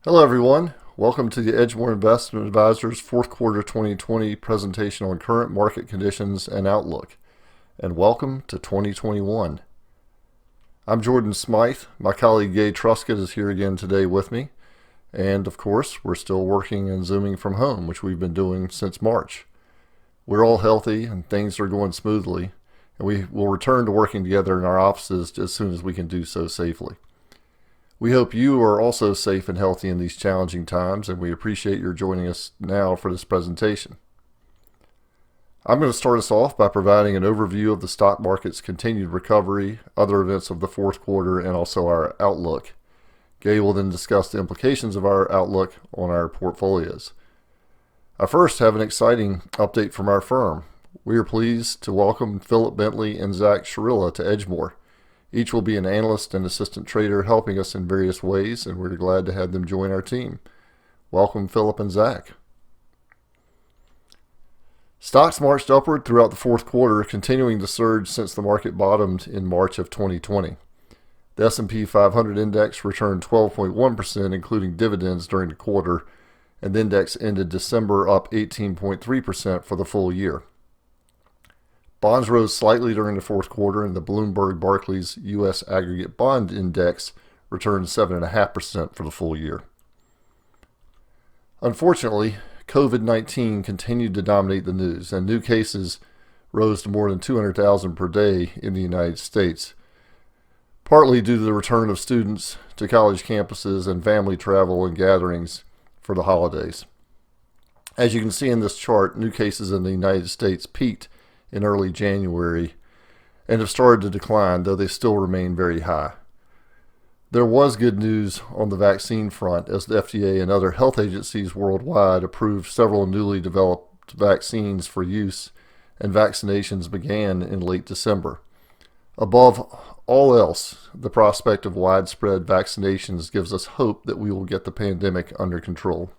Hello, everyone. Welcome to the Edgemoor Investment Advisors fourth quarter 2020 presentation on current market conditions and outlook. And welcome to 2021. I'm Jordan Smythe. My colleague Gay Truscott is here again today with me. And of course, we're still working and Zooming from home, which we've been doing since March. We're all healthy and things are going smoothly. And we will return to working together in our offices as soon as we can do so safely. We hope you are also safe and healthy in these challenging times, and we appreciate your joining us now for this presentation. I'm going to start us off by providing an overview of the stock market's continued recovery, other events of the fourth quarter, and also our outlook. Gay will then discuss the implications of our outlook on our portfolios. I first have an exciting update from our firm. We are pleased to welcome Philip Bentley and Zach Sharilla to Edgemoor. Each will be an analyst and assistant trader helping us in various ways, and we're glad to have them join our team. Welcome, Philip and Zach. Stocks marched upward throughout the fourth quarter, continuing to surge since the market bottomed in March of 2020. The S&P 500 index returned 12.1%, including dividends during the quarter, and the index ended December up 18.3% for the full year. Bonds rose slightly during the fourth quarter, and the Bloomberg Barclays U.S. Aggregate Bond Index returned 7.5% for the full year. Unfortunately, COVID-19 continued to dominate the news, and new cases rose to more than 200,000 per day in the United States, partly due to the return of students to college campuses and family travel and gatherings for the holidays. As you can see in this chart, new cases in the United States peaked in early January and have started to decline, though they still remain very high. There was good news on the vaccine front as the FDA and other health agencies worldwide approved several newly developed vaccines for use, and vaccinations began in late December. Above all else, the prospect of widespread vaccinations gives us hope that we will get the pandemic under control.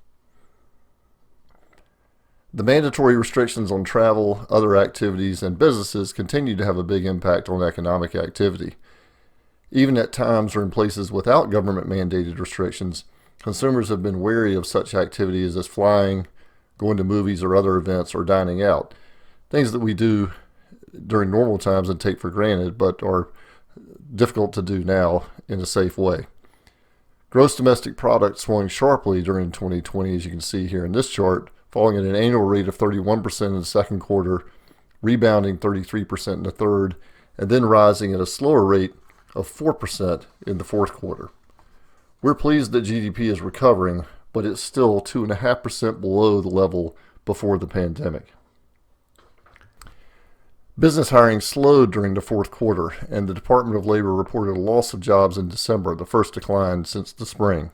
The mandatory restrictions on travel, other activities, and businesses continue to have a big impact on economic activity. Even at times or in places without government-mandated restrictions, consumers have been wary of such activities as flying, going to movies or other events, or dining out, things that we do during normal times and take for granted, but are difficult to do now in a safe way. Gross domestic product swung sharply during 2020, as you can see here in this chart, falling at an annual rate of 31% in the second quarter, rebounding 33% in the third, and then rising at a slower rate of 4% in the fourth quarter. We're pleased that GDP is recovering, but it's still 2.5% below the level before the pandemic. Business hiring slowed during the fourth quarter, and the Department of Labor reported a loss of jobs in December, the first decline since the spring.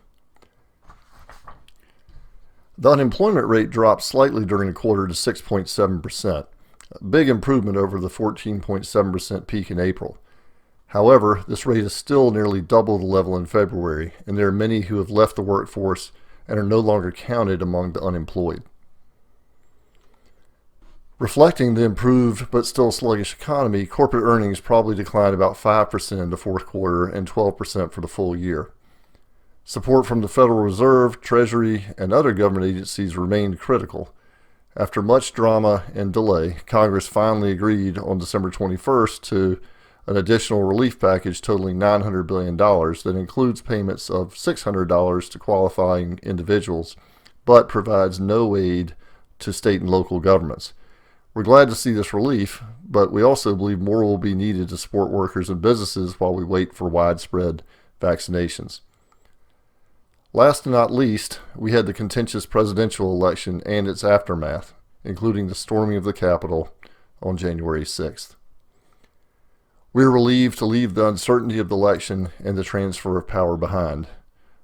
The unemployment rate dropped slightly during the quarter to 6.7%, a big improvement over the 14.7% peak in April. However, this rate is still nearly double the level in February, and there are many who have left the workforce and are no longer counted among the unemployed. Reflecting the improved but still sluggish economy, corporate earnings probably declined about 5% in the fourth quarter and 12% for the full year. Support from the Federal Reserve, Treasury, and other government agencies remained critical. After much drama and delay, Congress finally agreed on December 21st to an additional relief package totaling $900 billion that includes payments of $600 to qualifying individuals, but provides no aid to state and local governments. We're glad to see this relief, but we also believe more will be needed to support workers and businesses while we wait for widespread vaccinations. Last and not least, we had the contentious presidential election and its aftermath, including the storming of the Capitol on January 6th. We are relieved to leave the uncertainty of the election and the transfer of power behind.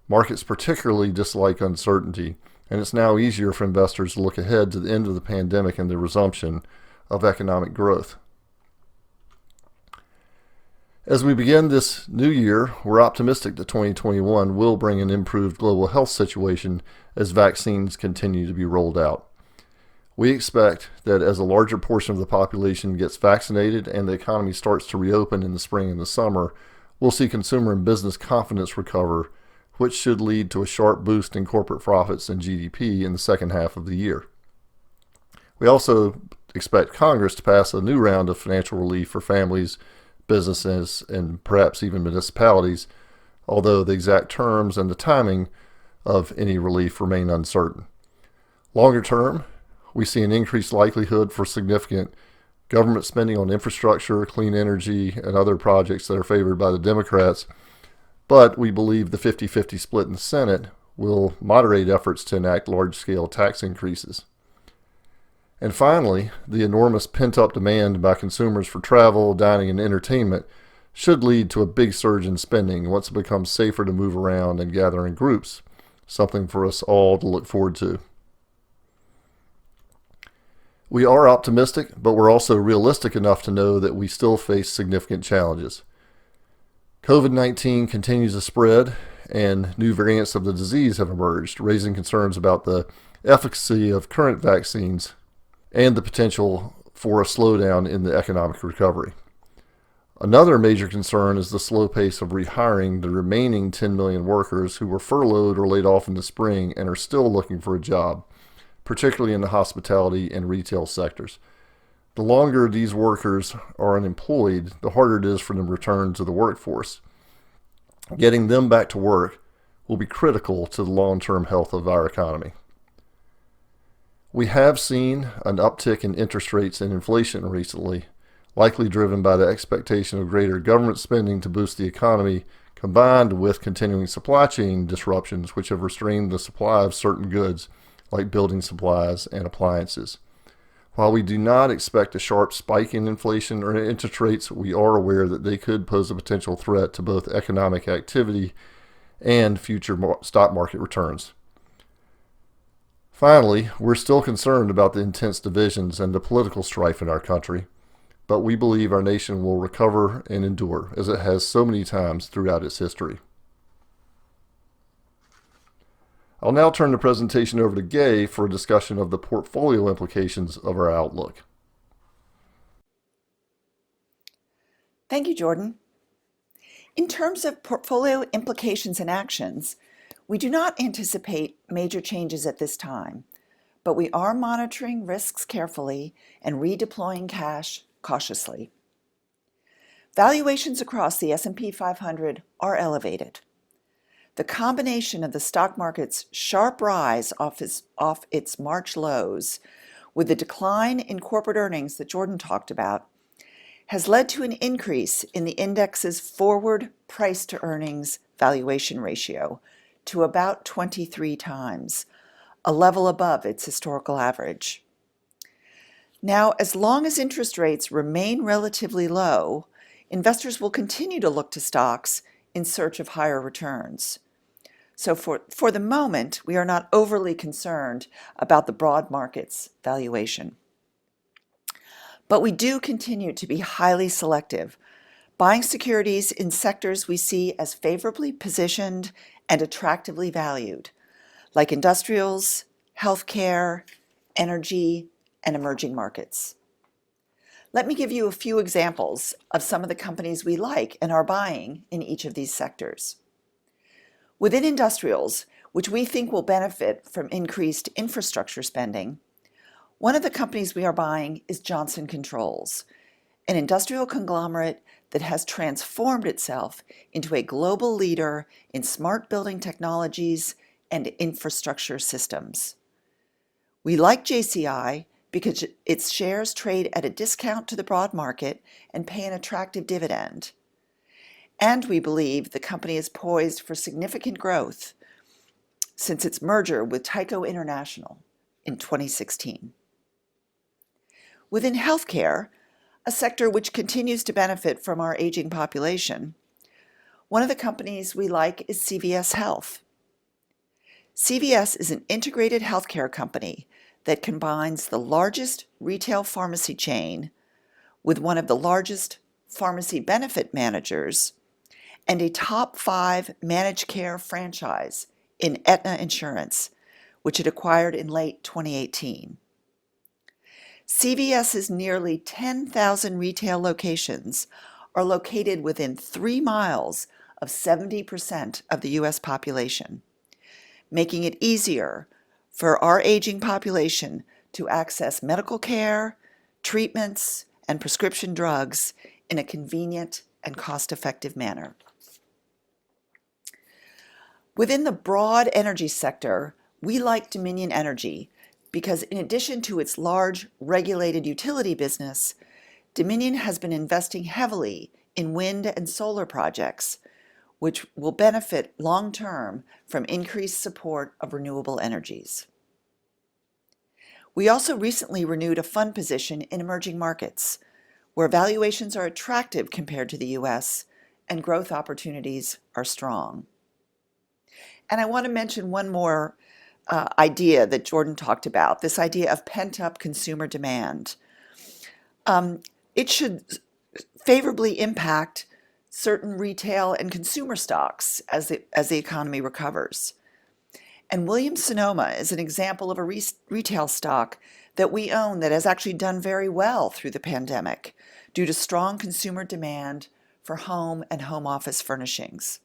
Markets particularly dislike uncertainty, and it's now easier for investors to look ahead to the end of the pandemic and the resumption of economic growth. As we begin this new year, we're optimistic that 2021 will bring an improved global health situation as vaccines continue to be rolled out. We expect that as a larger portion of the population gets vaccinated and the economy starts to reopen in the spring and the summer, we'll see consumer and business confidence recover, which should lead to a sharp boost in corporate profits and GDP in the second half of the year. We also expect Congress to pass a new round of financial relief for families, businesses, and perhaps even municipalities, although the exact terms and the timing of any relief remain uncertain. Longer term, we see an increased likelihood for significant government spending on infrastructure, clean energy, and other projects that are favored by the Democrats, but we believe the 50-50 split in the Senate will moderate efforts to enact large-scale tax increases. And finally, the enormous pent-up demand by consumers for travel, dining, and entertainment should lead to a big surge in spending once it becomes safer to move around and gather in groups, something for us all to look forward to. We are optimistic, but we're also realistic enough to know that we still face significant challenges. COVID-19 continues to spread, and new variants of the disease have emerged, raising concerns about the efficacy of current vaccines and the potential for a slowdown in the economic recovery. Another major concern is the slow pace of rehiring the remaining 10 million workers who were furloughed or laid off in the spring and are still looking for a job, particularly in the hospitality and retail sectors. The longer these workers are unemployed, the harder it is for them to return to the workforce. Getting them back to work will be critical to the long-term health of our economy. We have seen an uptick in interest rates and inflation recently, likely driven by the expectation of greater government spending to boost the economy, combined with continuing supply chain disruptions which have restrained the supply of certain goods like building supplies and appliances. While we do not expect a sharp spike in inflation or interest rates, we are aware that they could pose a potential threat to both economic activity and future stock market returns. Finally, we're still concerned about the intense divisions and the political strife in our country, but we believe our nation will recover and endure, as it has so many times throughout its history. I'll now turn the presentation over to Gay for a discussion of the portfolio implications of our outlook. Thank you, Jordan. In terms of portfolio implications and actions, we do not anticipate major changes at this time, but we are monitoring risks carefully and redeploying cash cautiously. Valuations across the S&P 500 are elevated. The combination of the stock market's sharp rise off its March lows with the decline in corporate earnings that Jordan talked about has led to an increase in the index's forward price-to-earnings valuation ratio to about 23 times, a level above its historical average. Now, as long as interest rates remain relatively low, investors will continue to look to stocks in search of higher returns. So for the moment, we are not overly concerned about the broad market's valuation. But we do continue to be highly selective, buying securities in sectors we see as favorably positioned and attractively valued, like industrials, healthcare, energy, and emerging markets. Let me give you a few examples of some of the companies we like and are buying in each of these sectors. Within industrials, which we think will benefit from increased infrastructure spending, one of the companies we are buying is Johnson Controls, an industrial conglomerate that has transformed itself into a global leader in smart building technologies and infrastructure systems. We like JCI because its shares trade at a discount to the broad market and pay an attractive dividend. And we believe the company is poised for significant growth since its merger with Tyco International in 2016. Within healthcare, a sector which continues to benefit from our aging population, one of the companies we like is CVS Health. CVS is an integrated healthcare company that combines the largest retail pharmacy chain with one of the largest pharmacy benefit managers and a top 5 managed care franchise in Aetna Insurance, which it acquired in late 2018. CVS's nearly 10,000 retail locations are located within 3 miles of 70% of the U.S. population, making it easier for our aging population to access medical care, treatments, and prescription drugs in a convenient and cost-effective manner. Within the broad energy sector, we like Dominion Energy because in addition to its large regulated utility business, Dominion has been investing heavily in wind and solar projects, which will benefit long-term from increased support of renewable energies. We also recently renewed a fund position in emerging markets, where valuations are attractive compared to the U.S. and growth opportunities are strong. And I want to mention one more idea that Jordan talked about, this idea of pent-up consumer demand. It should favorably impact certain retail and consumer stocks as the economy recovers. And Williams-Sonoma is an example of a retail stock that we own that has actually done very well through the pandemic due to strong consumer demand for home and home office furnishings.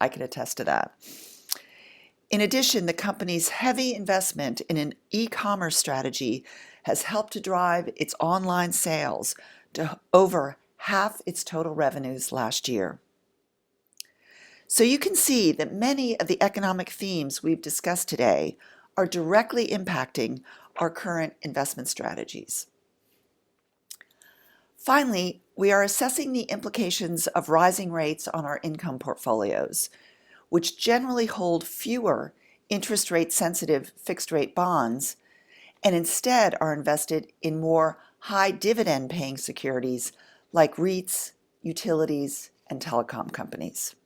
I can attest to that. In addition, the company's heavy investment in an e-commerce strategy has helped to drive its online sales to over half its total revenues last year. So you can see that many of the economic themes we've discussed today are directly impacting our current investment strategies. Finally, we are assessing the implications of rising rates on our income portfolios, which generally hold fewer interest rate sensitive fixed rate bonds and instead are invested in more high dividend paying securities like REITs, utilities, and telecom companies.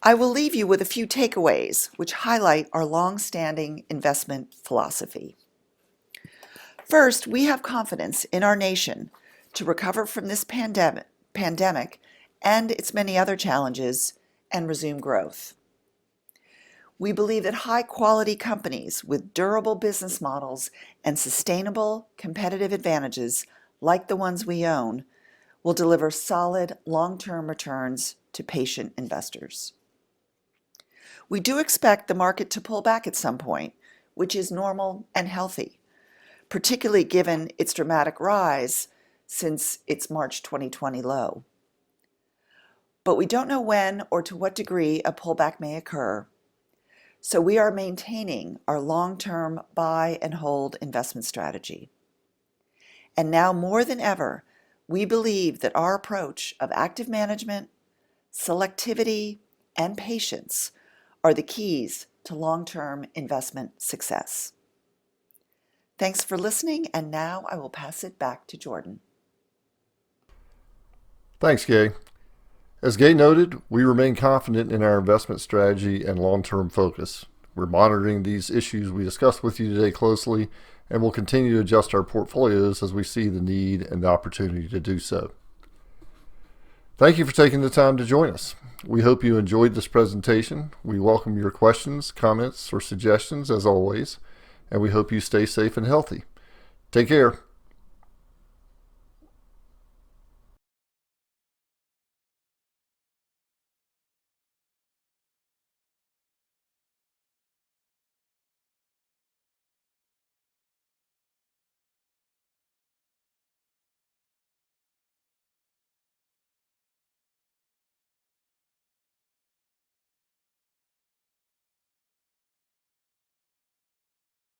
I will leave you with a few takeaways which highlight our long-standing investment philosophy. First, we have confidence in our nation to recover from this pandemic and its many other challenges and resume growth. We believe that high-quality companies with durable business models and sustainable competitive advantages, like the ones we own, will deliver solid long-term returns to patient investors. We do expect the market to pull back at some point, which is normal and healthy, particularly given its dramatic rise since its March 2020 low. But we don't know when or to what degree a pullback may occur, so we are maintaining our long-term buy and hold investment strategy. And now more than ever, we believe that our approach of active management, selectivity, and patience are the keys to long-term investment success. Thanks for listening, and now I will pass it back to Jordan. Thanks, Gay. As Gay noted, we remain confident in our investment strategy and long-term focus. We're monitoring these issues we discussed with you today closely, and will continue to adjust our portfolios as we see the need and the opportunity to do so. Thank you for taking the time to join us. We hope you enjoyed this presentation. We welcome your questions, comments, or suggestions as always, and we hope you stay safe and healthy. Take care.